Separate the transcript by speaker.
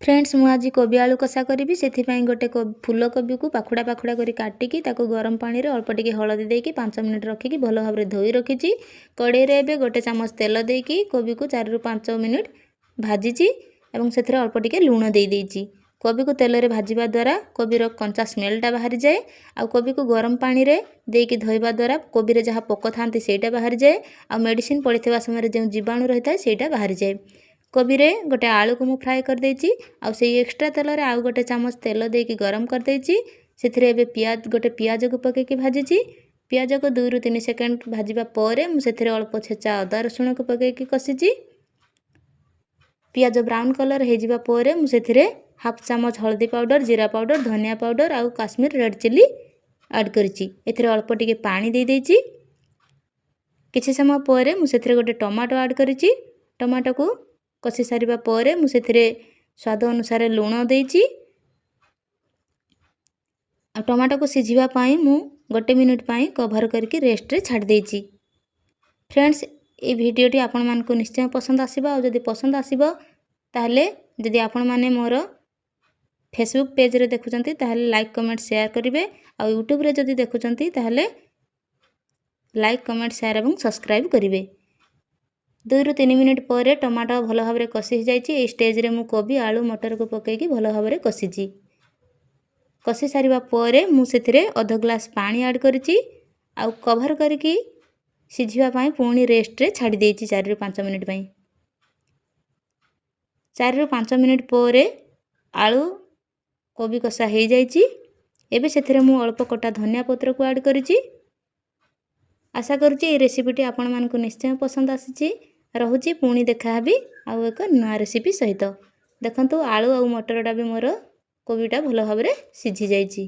Speaker 1: Friends मु आज कोबी आलू कषा करी से गोटे फूल कोबी को पाखुड़ा पाखुड़ा कर काटिकी गरम पानी रे अल्प टिके हलदी देकी 5 मिनिट रखिकी भल भाव में धोई रखी कड़े रे गोटे चामच तेल देकी कोबी को 4 ରୁ 5 मिनिट भाजी से अल्प टिके लुण दे देइची। कोबी को तेल रे भाजिबा द्वारा कोबीर कंचा स्मेलटा बाहरी जाए आ कोबी को गरम पानी रे देकी धोइबा द्वारा कोबी रे जहाँ पोक थांती सेटा बाहरी जाए आ मेडिसिन पड़िथिबा समय जो जीवाणु रही था सेटा बाहरी जाए। कोबी रे गोटे आलू को मु फ्राए कर देइची आ से एक्स्ट्रा तेल रे आउ गोटे चामच तेल देकी गरम कर देइची। सेथिरे एबे गोटे पियाज को पकेकी भाजीची। पियाज को 2 ରୁ 3 सेकंड भाजिबा परे मु सेथिरे अल्प छेचा अदा रसुण को पकेकी कसीची। पियाज ब्राउन कलर हे जिबा परे मु सेथिरे हाफ चामच हल्दी पाउडर, जीरा पाउडर, धनिया पाउडर आउ काश्मीर रेड चिली ऐड करिची। एथिरे अल्प टिके पानी दे देइची। किछि समय परे मु सेथिरे गोटे टमाटो ऐड करिची। टमाटो को कसी सारिबा परे मु सेथिरे स्वाद अनुसार लूण देइची। आ टमाटो को सिझिबा पाई मु 1 मिनिट पाई कवर करके रेस्ट रे छाड़ देइची। फ्रेंड्स ए वीडियोटी आपण मान को निश्चय पसंद आसीबा। जदि पसंद आसीबो ताहले जदि आपण माने मोर फेसबुक पेज रे देखुचंती ताहले लाइक कमेंट शेयर करिवे आ यूट्यूब रे जदि देखुचंती ताहले लाइक कमेंट शेयर एवं सब्सक्राइब करिवे। 2 ରୁ 3 मिनिट पर टमाटो भल भाव में कषि जाइए। ये स्टेज रे मु कोबी आलू मटर को पकईकी भल भाव में कषिची। कषि सारिबा परे मु सेथिरे अध ग्लास पानी ऐड करिची आ कवर करके सिझिबा पई पुणी रेस्ट रे छाड़ी देइची 4 ରୁ 5 मिनिट पई। 4 ରୁ 5 मिनिट पर आलू कोबी कषा हो जाइए। एबे सेथिरे मु अल्प कटा धनिया पत्र को ऐड करिची। आशा करुच्ची ये रेसिपीटी आपण मानकु निश्चय पसंद आसीची। रहुची पुणी देखा भी आउ एक नया रेसिपी सहित। देखंतु आलू आ मटरटा भी मोर कोबीटा भल भाव में सिझी जाइची।